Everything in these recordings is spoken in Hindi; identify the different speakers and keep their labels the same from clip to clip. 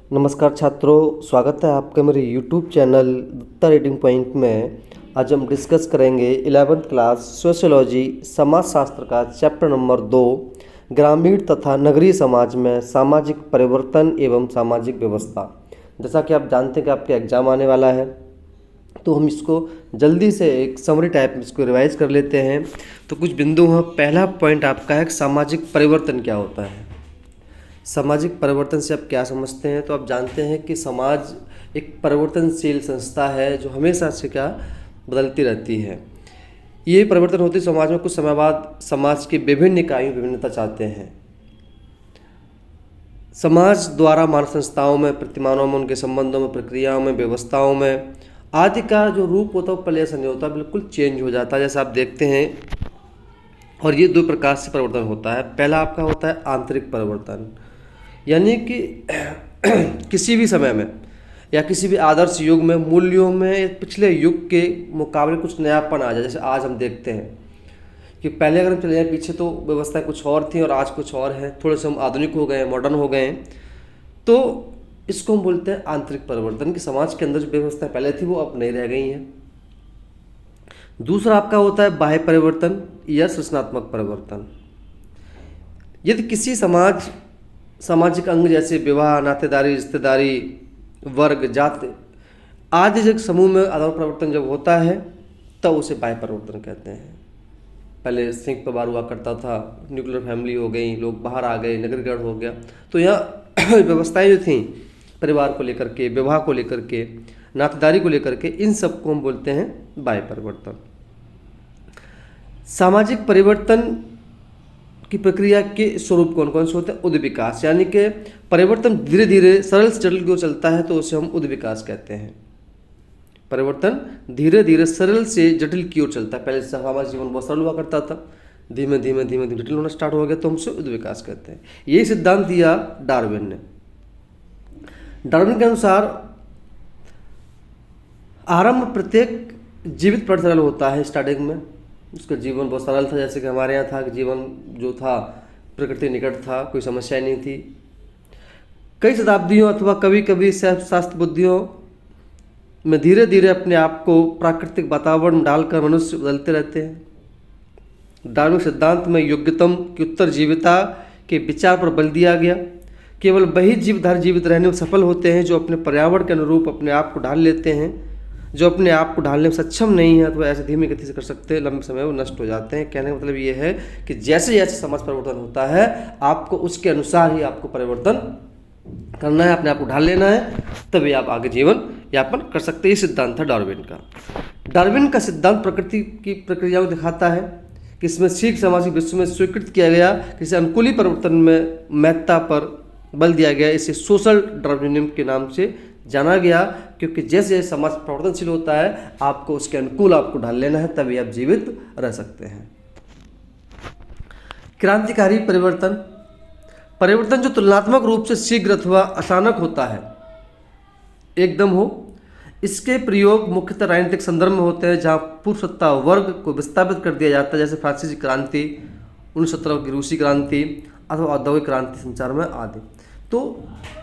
Speaker 1: नमस्कार छात्रों, स्वागत है आपका मेरे YouTube channel Datta reading point में। आज हम डिस्कस करेंगे 11th क्लास सोशियोलॉजी समाजशास्त्र का चैप्टर नंबर 2 ग्रामीण तथा नगरीय समाज में सामाजिक परिवर्तन एवं सामाजिक व्यवस्था। जैसा कि आप जानते हैं कि आपके एग्ज़ाम आने वाला है, तो हम इसको जल्दी से एक समरी टाइप में इसको रिवाइज कर लेते हैं। तो कुछ बिंदु हैं। पहला पॉइंट आपका है कि सामाजिक परिवर्तन क्या होता है। सामाजिक परिवर्तन से आप क्या समझते हैं? तो आप जानते हैं कि समाज एक परिवर्तनशील संस्था है जो हमेशा से क्या बदलती रहती है। ये परिवर्तन होते समाज में कुछ समय बाद समाज की विभिन्न इकाइयों विभिन्नता चाहते हैं। समाज द्वारा मानव संस्थाओं में, प्रतिमानों में, उनके संबंधों में, प्रक्रियाओं में, व्यवस्थाओं में आदि का जो रूप होता है वो पहले ऐसा नहीं होता, बिल्कुल चेंज हो जाता है, जैसा आप देखते हैं। और ये दो प्रकार से परिवर्तन होता है। पहला आपका होता है आंतरिक परिवर्तन, यानी कि किसी भी समय में या किसी भी आदर्श युग में मूल्यों में पिछले युग के मुकाबले कुछ नयापन आ जाए। जैसे आज हम देखते हैं कि पहले अगर हम चले जाएं पीछे तो व्यवस्थाएं कुछ और थी और आज कुछ और है। थोड़े से हम आधुनिक हो गए हैं, मॉडर्न हो गए हैं। तो इसको हम बोलते हैं आंतरिक परिवर्तन, कि समाज के अंदर जो व्यवस्थाएं पहले थी वो अब नहीं रह गई हैं। दूसरा आपका होता है बाह्य परिवर्तन या सृजनात्मक परिवर्तन। यदि किसी सामाजिक अंग जैसे विवाह, नातेदारी, रिश्तेदारी, वर्ग, जाति आदि जब समूह में आदान परिवर्तन जब होता है तब उसे बाह्य परिवर्तन कहते हैं। पहले संयुक्त परिवार हुआ करता था, न्यूक्लियर फैमिली हो गई, लोग बाहर आ गए, नगरीकरण हो गया। तो यहाँ व्यवस्थाएं जो थीं परिवार को लेकर के, विवाह को लेकर के, नातेदारी को लेकर के, इन सबको हम बोलते हैं बाह्य परिवर्तन। सामाजिक परिवर्तन की प्रक्रिया के स्वरूप कौन कौन से होते हैं? उद्विकास, यानी कि परिवर्तन धीरे धीरे सरल से जटिल की ओर चलता है तो उसे हम उद्विकास कहते हैं। परिवर्तन धीरे धीरे सरल से जटिल की ओर चलता है। पहले सामाजिक जीवन बहुत सरल हुआ करता था, धीमे धीमे धीमे धीमे जटिल होना स्टार्ट हो गया तो हम उसे उद्विकास कहते हैं। यही सिद्धांत दिया डार्विन ने। डार्विन के अनुसार आरंभ प्रत्येक जीवित प्राणी सरल होता है। स्टार्टिंग में उसका जीवन बहुत सरल था, जैसे कि हमारे यहाँ था कि जीवन जो था प्रकृति निकट था, कोई समस्या नहीं थी। कई शताब्दियों अथवा कभी कभी शास्त्र बुद्धियों में धीरे धीरे अपने आप को प्राकृतिक वातावरण में डालकर मनुष्य बदलते रहते हैं। डार्विन सिद्धांत में योग्यतम की उत्तरजीविता के विचार पर बल दिया गया। केवल वही जीवधारी जीवित रहने में सफल होते हैं जो अपने पर्यावरण के अनुरूप अपने आप को ढाल लेते हैं। जो अपने आप को ढालने में सक्षम नहीं है तो वह ऐसे धीमी गति से कर सकते हैं, लंबे समय वो नष्ट हो जाते हैं। कहने का मतलब ये है कि जैसे जैसे समाज परिवर्तन होता है आपको उसके अनुसार ही आपको परिवर्तन करना है, अपने आप को ढाल लेना है, तभी आप आगे जीवन यापन कर सकते हैं। ये सिद्धांत था डार्विन का। डार्विन का सिद्धांत प्रकृति की प्रक्रियाओं को दिखाता है कि इसमें सीख सामाजिक विश्व में स्वीकृत किया गया कि इसे अनुकूली परिवर्तन में महत्ता पर बल दिया गया। इसे सोशल डार्विनिज्म के नाम से जाना गया, क्योंकि जैसे जैसे समाज परिवर्तनशील होता है आपको उसके अनुकूल आपको ढाल लेना है, तभी आप जीवित रह सकते हैं। क्रांतिकारी परिवर्तन, परिवर्तन जो तुलनात्मक रूप से शीघ्र अथवा अचानक होता है, एकदम हो। इसके प्रयोग मुख्यतः राजनीतिक संदर्भ में होते हैं, जहाँ पूर्व सत्ता वर्ग को विस्थापित कर दिया जाता है, जैसे फ्रांसीसी क्रांति, 1917 की रूसी क्रांति अथवा औद्योगिक क्रांति संचार में आदि। तो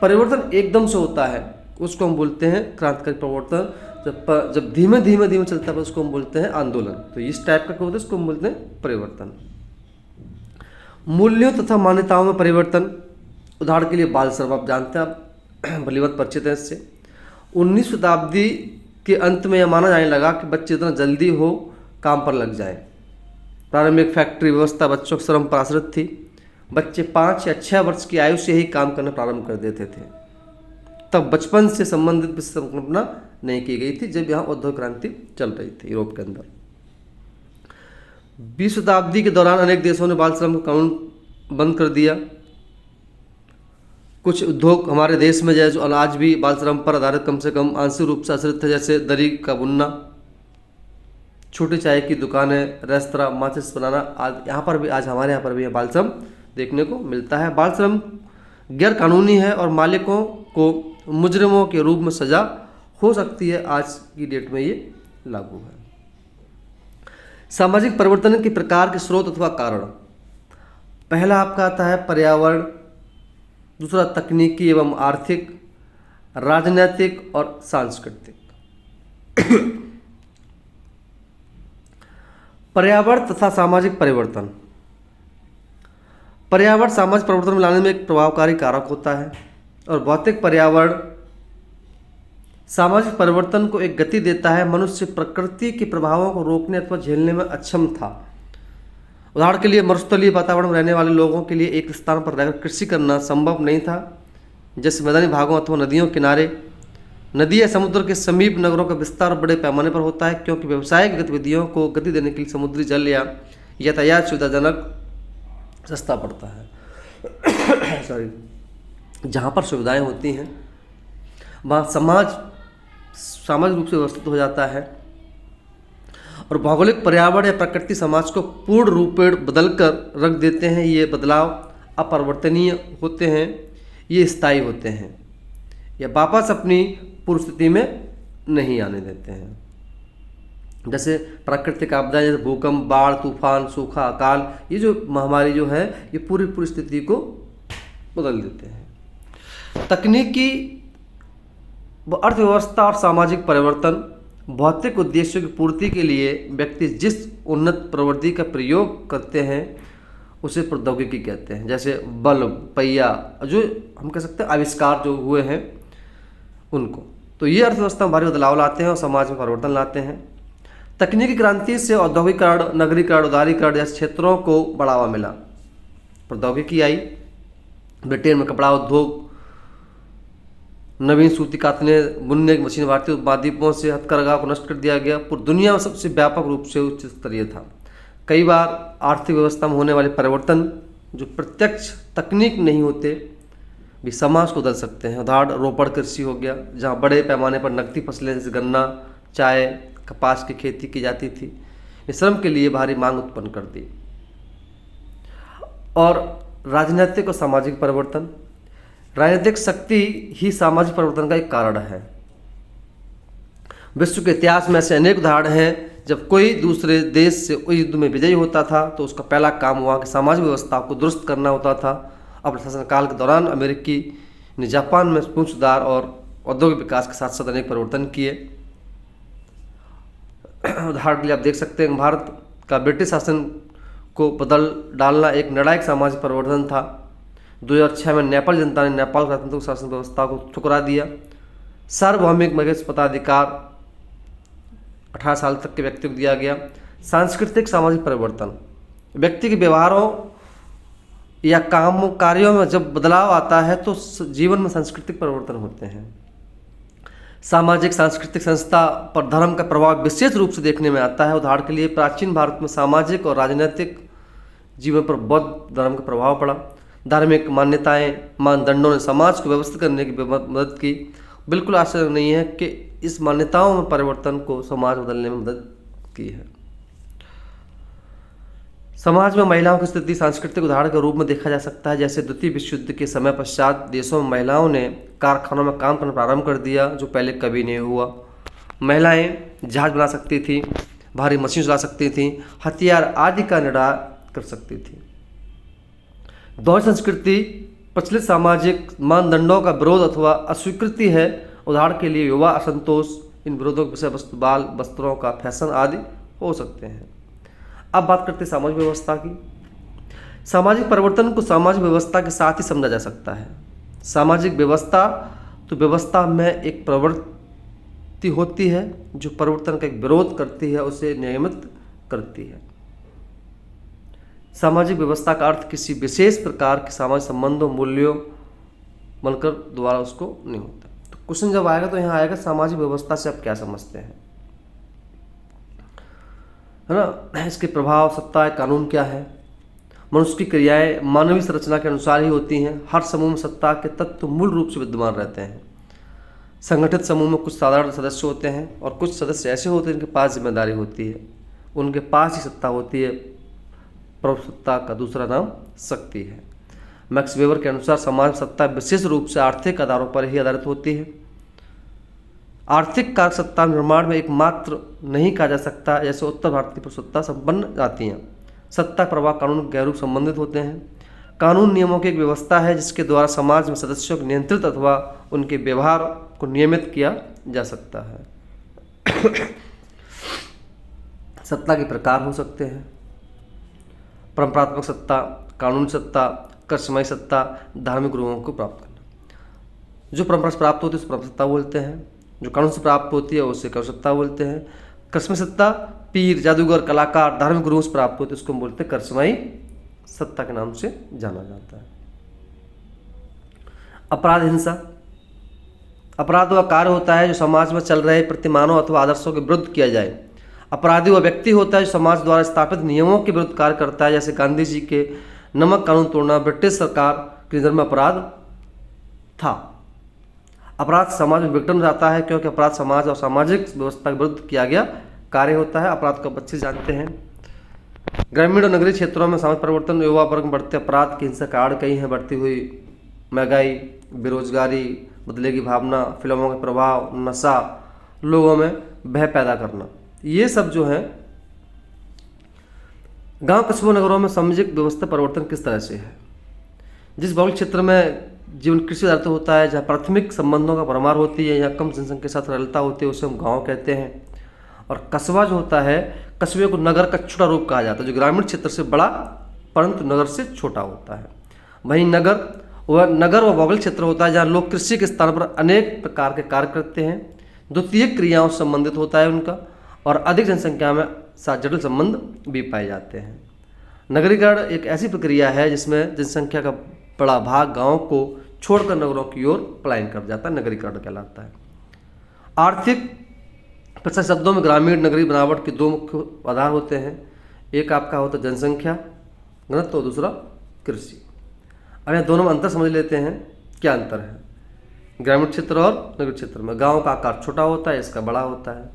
Speaker 1: परिवर्तन एकदम से होता है उसको हम बोलते हैं क्रांतिकारी परिवर्तन। जब धीमे धीमे धीमे चलता है उसको हम बोलते हैं आंदोलन। तो इस टाइप का होता है, उसको हम बोलते हैं परिवर्तन। मूल्यों तथा मान्यताओं में परिवर्तन, उदाहरण के लिए बाल श्रम, आप जानते हैं, आप भलीवत परिचित हैं इससे। 19वीं शताब्दी के अंत में यह माना जाने लगा कि बच्चे इतना जल्दी हो काम पर लग जाए। प्रारंभिक फैक्ट्री व्यवस्था बच्चों के श्रम पर आश्रित थी। बच्चे 5 या 6 वर्ष की आयु से ही काम करना प्रारंभ कर देते थे। तब बचपन से संबंधित संकल्पना नहीं की गई थी जब यहाँ औद्योगिक क्रांति चल रही थी यूरोप के अंदर। 20वीं शताब्दी के दौरान अनेक देशों ने बाल श्रम का कानून बंद कर दिया। कुछ उद्योग हमारे देश में जो आज भी बाल श्रम पर आधारित कम से कम आंशिक रूप से आश्रित थे, जैसे दरी का बुनना, छोटी चाय की दुकानें, रेस्तरां, माचिस बनाना आदि, यहाँ पर भी आज हमारे यहाँ पर भी बाल श्रम देखने को मिलता है। बाल श्रम गैर कानूनी है और मालिकों को मुजरिमों के रूप में सजा हो सकती है। आज की डेट में ये लागू है। सामाजिक परिवर्तन के प्रकार के स्रोत अथवा कारण, पहला आपका आता है पर्यावरण, दूसरा तकनीकी एवं आर्थिक, राजनैतिक और सांस्कृतिक। पर्यावरण तथा सामाजिक परिवर्तन। पर्यावरण सामाजिक परिवर्तन में लाने में एक प्रभावकारी कारक होता है और भौतिक पर्यावरण सामाजिक परिवर्तन को एक गति देता है। मनुष्य प्रकृति के प्रभावों को रोकने अथवा झेलने में अक्षम था। उदाहरण के लिए मरुस्थलीय वातावरण में रहने वाले लोगों के लिए एक स्थान पर रहकर कृषि करना संभव नहीं था, जैसे मैदानी भागों अथवा नदियों किनारे। नदी या समुद्र के समीप नगरों का विस्तार बड़े पैमाने पर होता है, क्योंकि व्यावसायिक गतिविधियों को गति देने के लिए समुद्री जल या यातायात सुविधाजनक सस्ता पड़ता है। सॉरी जहाँ पर सुविधाएं होती हैं वहाँ सामाजिक रूप से व्यवस्थित हो जाता है और भौगोलिक पर्यावरण या प्रकृति समाज को पूर्ण रूपेण बदल कर रख देते हैं। ये बदलाव अपरिवर्तनीय होते हैं, ये स्थायी होते हैं या वापस अपनी पूर्व स्थिति में नहीं आने देते हैं। जैसे प्राकृतिक आपदाएं, जैसे भूकंप, बाढ़, तूफान, सूखा, अकाल, ये जो महामारी जो है ये पूरी स्थिति को बदल देते हैं। तकनीकी अर्थव्यवस्था और सामाजिक परिवर्तन। भौतिक उद्देश्यों की पूर्ति के लिए व्यक्ति जिस उन्नत प्रवृत्ति का प्रयोग करते हैं उसे प्रौद्योगिकी कहते हैं। जैसे बल्ब, पहिया, जो हम कह सकते हैं आविष्कार जो हुए हैं उनको। तो ये अर्थव्यवस्था में भारी बदलाव लाते हैं और समाज में परिवर्तन लाते हैं। तकनीकी क्रांति से औद्योगिकरण, नगरीकरण, उदारीकरण जैसे क्षेत्रों को बढ़ावा मिला। प्रौद्योगिकी आई, ब्रिटेन में कपड़ा उद्योग, नवीन सूती कातने बुनने की मशीन, भारतीय उपमहाद्वीपों से हथकरघा को नष्ट कर दिया गया। पूरी दुनिया में सबसे व्यापक रूप से उच्च स्तरीय था। कई बार आर्थिक व्यवस्था में होने वाले परिवर्तन जो प्रत्यक्ष तकनीक नहीं होते भी समाज को बदल सकते हैं। उदाहरण रोपण कृषि हो गया, जहाँ बड़े पैमाने पर नकदी फसलें जैसे गन्ना, चाय, कपास की खेती की जाती थी। ये श्रम के लिए भारी मांग उत्पन्न कर दी। और राजनीतिक और सामाजिक परिवर्तन। राजनीतिक शक्ति ही सामाजिक परिवर्तन का एक कारण है। विश्व के इतिहास में ऐसे अनेक उदाहरण हैं जब कोई दूसरे देश से उस युद्ध में विजयी होता था तो उसका पहला काम वहाँ की सामाजिक व्यवस्था को दुरुस्त करना होता था। अपने शासनकाल के दौरान अमेरिकी ने जापान में पूर्ण सुधार और औद्योगिक विकास के साथ साथ अनेक परिवर्तन किए। उदाहरण के लिए आप देख सकते हैं भारत का ब्रिटिश शासन को बदल डालना एक निर्णायक सामाजिक परिवर्तन था। 2006 में नेपाल जनता ने नेपाल राजनीतिक शासन व्यवस्था को ठुकरा दिया। सार्वभौमिक मधेश मताधिकार 18 साल तक के व्यक्ति को दिया गया। सांस्कृतिक सामाजिक परिवर्तन। व्यक्ति के व्यवहारों या कार्यों में जब बदलाव आता है तो जीवन में सांस्कृतिक परिवर्तन होते हैं। सामाजिक सांस्कृतिक संस्था पर धर्म का प्रभाव विशेष रूप से देखने में आता है। उदाहरण के लिए प्राचीन भारत में सामाजिक और राजनीतिक जीवन पर बौद्ध धर्म का प्रभाव पड़ा। धार्मिक मान्यताएं, मानदंडों ने समाज को व्यवस्थित करने की मदद की। बिल्कुल आश्चर्य नहीं है कि इस मान्यताओं में परिवर्तन को समाज बदलने में मदद की है। समाज में महिलाओं की स्थिति सांस्कृतिक उदाहरण के रूप में देखा जा सकता है। जैसे द्वितीय विश्व युद्ध के समय पश्चात देशों में महिलाओं ने कारखानों में काम करना प्रारंभ कर दिया, जो पहले कभी नहीं हुआ। महिलाएं जहाज बना सकती थी, भारी मशीन चला सकती थी, हथियार आदि का निर्माण कर सकती थी। द्वैत संस्कृति प्रचलित सामाजिक मानदंडों का विरोध अथवा अस्वीकृति है। उदाहरण के लिए युवा असंतोष, इन विरोधों के विषय वस्तु बाल वस्त्रों का फैशन आदि हो सकते हैं। अब बात करते हैं सामाजिक व्यवस्था की। सामाजिक परिवर्तन को सामाजिक व्यवस्था के साथ ही समझा जा सकता है। सामाजिक व्यवस्था तो व्यवस्था में एक प्रवृत्ति होती है जो परिवर्तन का एक विरोध करती है, उसे नियमित करती है। सामाजिक व्यवस्था का अर्थ किसी विशेष प्रकार के सामाजिक संबंधों, मूल्यों बनकर द्वारा उसको नहीं होता। तो क्वेश्चन जब आएगा तो यहाँ आएगा सामाजिक व्यवस्था से आप क्या समझते हैं, है ना। इसके प्रभाव, सत्ता, कानून क्या है। मनुष्य की क्रियाएं मानवीय संरचना के अनुसार ही होती हैं। हर समूह में सत्ता के तत्व मूल रूप से विद्यमान रहते हैं। संगठित समूह में कुछ साधारण सदस्य होते हैं और कुछ सदस्य ऐसे होते हैं जिनके पास जिम्मेदारी होती है, उनके पास ही सत्ता होती है। प्रभुसत्ता का दूसरा नाम शक्ति है। मैक्स वेबर के अनुसार समाज सत्ता विशेष रूप से आर्थिक आधारों पर ही आधारित होती है। आर्थिक कारक सत्ता निर्माण में एकमात्र नहीं कहा जा सकता, जैसे उत्तर भारत की प्रभुसत्ता संपन्न जातियाँ। सत्ता प्रवाह कानून के गहरे रूप संबंधित होते हैं। कानून नियमों की एक व्यवस्था है जिसके द्वारा समाज में सदस्यों को नियंत्रित अथवा उनके व्यवहार को नियमित किया जा सकता है। सत्ता के प्रकार हो सकते हैं: परंपरात्मक सत्ता, कानूनी सत्ता, कर्ममयी सत्ता, धार्मिक गुरुओं को प्राप्त करना। जो परंपरा से प्राप्त होती है उसे परंपरा सत्ता बोलते हैं, जो कानून से प्राप्त होती है उसे कर्म सत्ता बोलते हैं। कर्ममयी सत्ता पीर, जादूगर, कलाकार, धार्मिक गुरुओं से प्राप्त होती है उसको हम बोलते हैं कर्ममयी सत्ता के नाम से जाना जाता है। अपराध हिंसा, अपराध वह कार्य होता है जो समाज में चल रहे प्रतिमानों अथवा आदर्शों के विरुद्ध किया जाए। अपराधी वह व्यक्ति होता है जो समाज द्वारा स्थापित नियमों के विरुद्ध कार्य करता है। जैसे गांधी जी के नमक कानून तोड़ना ब्रिटिश सरकार की नज़र में अपराध था। अपराध समाज में विघटन हो जाता है क्योंकि अपराध समाज और सामाजिक व्यवस्था के विरुद्ध किया गया कार्य होता है। अपराध को आप अच्छे से जानते हैं। ग्रामीण और नगरीय क्षेत्रों में सामाजिक परिवर्तन, युवा वर्ग में बढ़ते अपराध की हिंसा कारण कई हैं: बढ़ती हुई महंगाई, बेरोजगारी, बदले की भावना, फिल्मों का प्रभाव, नशा, लोगों में भय पैदा करना। ये सब जो है गांव, कस्बों, नगरों में सामाजिक व्यवस्था परिवर्तन किस तरह से है। जिस भौगोलिक क्षेत्र में जीवन कृषि आधारित होता है, जहाँ प्राथमिक संबंधों का भरमार होती है, यहाँ कम जनसंख्या के साथ रलता होती है, उसे हम गाँव कहते हैं। और कस्बा जो होता है, कस्बे को नगर का छोटा रूप कहा जाता है, जो ग्रामीण क्षेत्र से बड़ा परंतु नगर से छोटा होता है। वहीं नगर व भौगोलिक क्षेत्र होता है जहाँ लोग कृषि के स्थान पर अनेक प्रकार के कार्य करते हैं, द्वितीय क्रियाओं से संबंधित होता है उनका, और अधिक जनसंख्या में साथ जटिल संबंध भी पाए जाते हैं। नगरीकरण एक ऐसी प्रक्रिया है जिसमें जनसंख्या का बड़ा भाग गाँव को छोड़कर नगरों की ओर पलायन कर जाता है, नगरीकरण कहलाता है। आर्थिक प्रत्यक्ष शब्दों में ग्रामीण नगरीय बनावट के दो मुख्य आधार होते हैं। एक आपका होता है जनसंख्या घनत्व और दूसरा कृषि। अब यहाँ दोनों में अंतर समझ लेते हैं। क्या अंतर है ग्रामीण क्षेत्र और नगरीय क्षेत्र में? गांव का आकार छोटा होता है, इसका बड़ा होता है।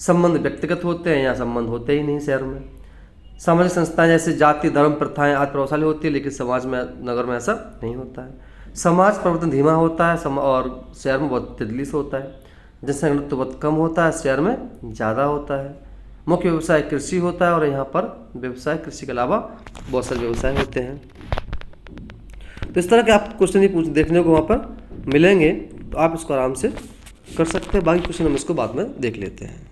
Speaker 1: संबंध व्यक्तिगत होते हैं, यहाँ संबंध होते ही नहीं शहर में। सामाजिक संस्थाएं जैसे जाति, धर्म, प्रथाएं आदि प्रभावशाली होती है, लेकिन समाज में, नगर में ऐसा नहीं होता है। समाज परिवर्तन धीमा होता है और शहर में बहुत तेजी से होता है। जनसंख्या घनत्व बहुत कम होता है, शहर में ज़्यादा होता है। मुख्य व्यवसाय कृषि होता है और यहाँ पर व्यवसाय कृषि के अलावा बहुत सारे व्यवसाय होते हैं। तो इस तरह के आप क्वेश्चन ही देखने को वहाँ पर मिलेंगे, तो आप इसको आराम से कर सकते हैं। बाकी क्वेश्चन हम इसको बाद में देख लेते हैं।